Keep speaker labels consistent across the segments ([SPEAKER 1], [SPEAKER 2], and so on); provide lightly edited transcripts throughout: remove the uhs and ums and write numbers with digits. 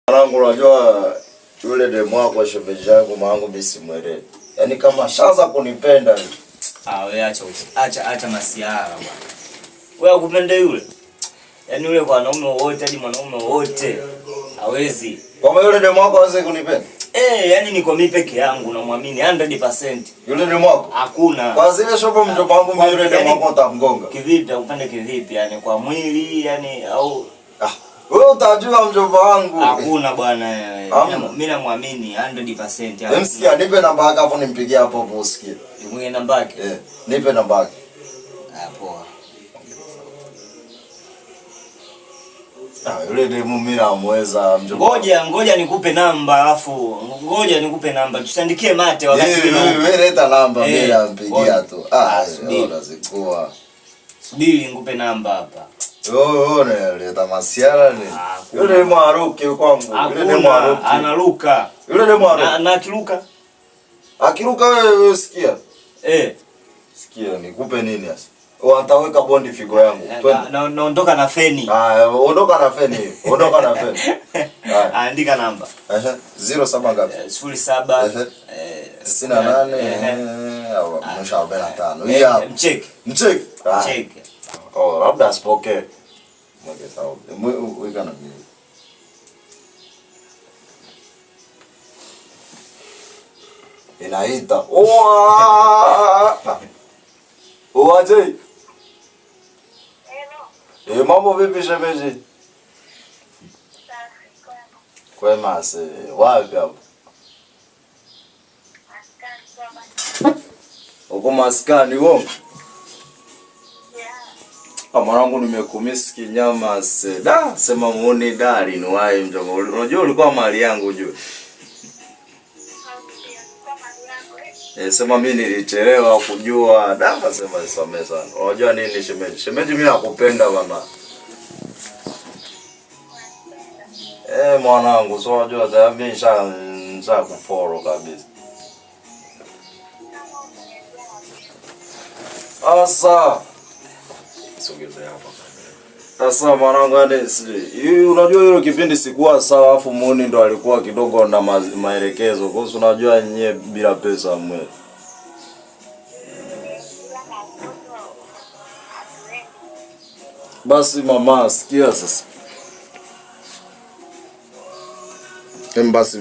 [SPEAKER 1] Mwanangu unajua yule demu wako shemeji yangu mwanangu mimi simuelewi. Yaani kama shaanza kunipenda.
[SPEAKER 2] Wewe acha masiara bwana. Wewe ukupenda yule? Yaani yule kwa wanaume wote hadi mwanaume wote hawezi.
[SPEAKER 1] Kama yule demu wako hawezi kunipenda?
[SPEAKER 2] Yaani niko mimi peke yangu namwamini 100%.
[SPEAKER 1] Yule demu wako?
[SPEAKER 2] Hakuna.
[SPEAKER 1] Kwa zile shopo mjomba wangu mimi yule demu wako utamgonga.
[SPEAKER 2] Kivipi upande kivipi? Yaani kwa mwili yani au
[SPEAKER 1] wewe utajua mjomba wangu.
[SPEAKER 2] Hakuna bwana. Mimi namwamini 100%.
[SPEAKER 1] Msikia nipe namba yako afu nimpigie hapo hapo usikie.
[SPEAKER 2] Nipe namba yake?
[SPEAKER 1] Nipe namba yake.
[SPEAKER 2] Poa.
[SPEAKER 1] Yule demu mimi namweza mjomba.
[SPEAKER 2] Ngoja nikupe namba alafu ngoja nikupe namba. Tusiandikie mate wakati
[SPEAKER 1] wewe leta namba mimi nampigia tu. Unazikua.
[SPEAKER 2] Subiri nikupe namba hapa.
[SPEAKER 1] Leta masiara ni. Yule demu aruke kwangu.
[SPEAKER 2] Yule demu aruke. Analuka.
[SPEAKER 1] Yule demu aruke.
[SPEAKER 2] Na akiruka?
[SPEAKER 1] Akiruka wewe sikia.
[SPEAKER 2] Sikia
[SPEAKER 1] nikupe nini sasa? Wataweka bondi figo yangu.
[SPEAKER 2] Naondoka na feni.
[SPEAKER 1] Ondoka na feni. Ondoka na feni.
[SPEAKER 2] Andika namba.
[SPEAKER 1] 07 ngapi?
[SPEAKER 2] 07
[SPEAKER 1] 98 au 45. Hii hapa.
[SPEAKER 2] Mcheck. Check.
[SPEAKER 1] Labda asipokee. Mweke sawa. Weka na mimi. Inaita. Aje. Mambo vipi shemeji? Kwema se. Wapi hapo? Uko maskani wongo? Mwanangu nimekumisi kinyama se. Sema muone dari ni wae mjomba. Unajua ulikuwa mali yangu ujue. Sema mimi nilichelewa kujua. Sema nisamehe sana. Unajua nini shemeji? Shemeji mimi nakupenda bana. Mwanangu, so unajua dhambi nisha kufollow kabisa. Asa. Sogezea hapa. Sasa mwanangu unajua hilo kipindi sikuwa sawa afu muone ndo alikuwa kidogo na maelekezo. Kwa hiyo unajua nyenye bila pesa mwe. Basi mama sikia sasa.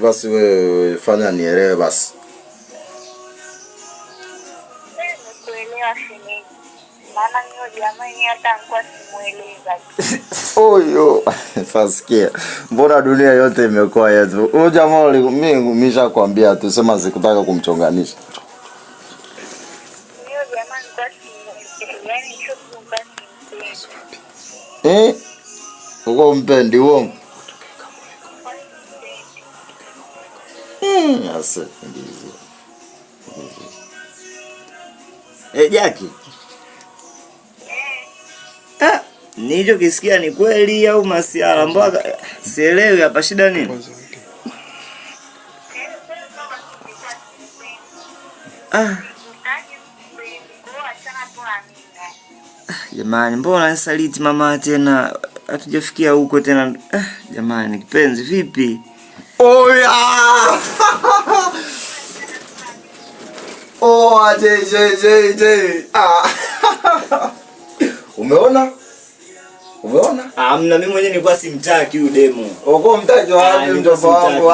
[SPEAKER 1] Basi wewe fanya nielewe basi. Oyo, fasikia. Mbona dunia yote imekuwa yetu? Huyo jamaa mimi nimeshakwambia tu sema sikutaka kumchonganisha.
[SPEAKER 3] Huyo jamaa nilikuwa yani sio kumpendi.
[SPEAKER 1] Uko mpendi uongo? Asa ndizo.
[SPEAKER 2] Jackie. Nicho kisikia ni kweli au masiara mpaka sielewi hapa shida nini? Jamani mbona nisaliti mama tena hatujafikia huko tena jamani kipenzi vipi?
[SPEAKER 1] Aje. Umeona?
[SPEAKER 2] Mimi mwenyewe nilikuwa simtaki huyu demo.
[SPEAKER 1] Uko mtaki wapi mjomba wangu?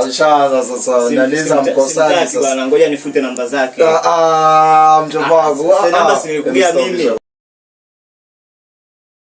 [SPEAKER 1] Ushaanza sasa unaniza mkosaji sasa.
[SPEAKER 2] Ngoja nifute namba zake.
[SPEAKER 1] Mjomba wangu.
[SPEAKER 2] Namba si nilikugia mimi.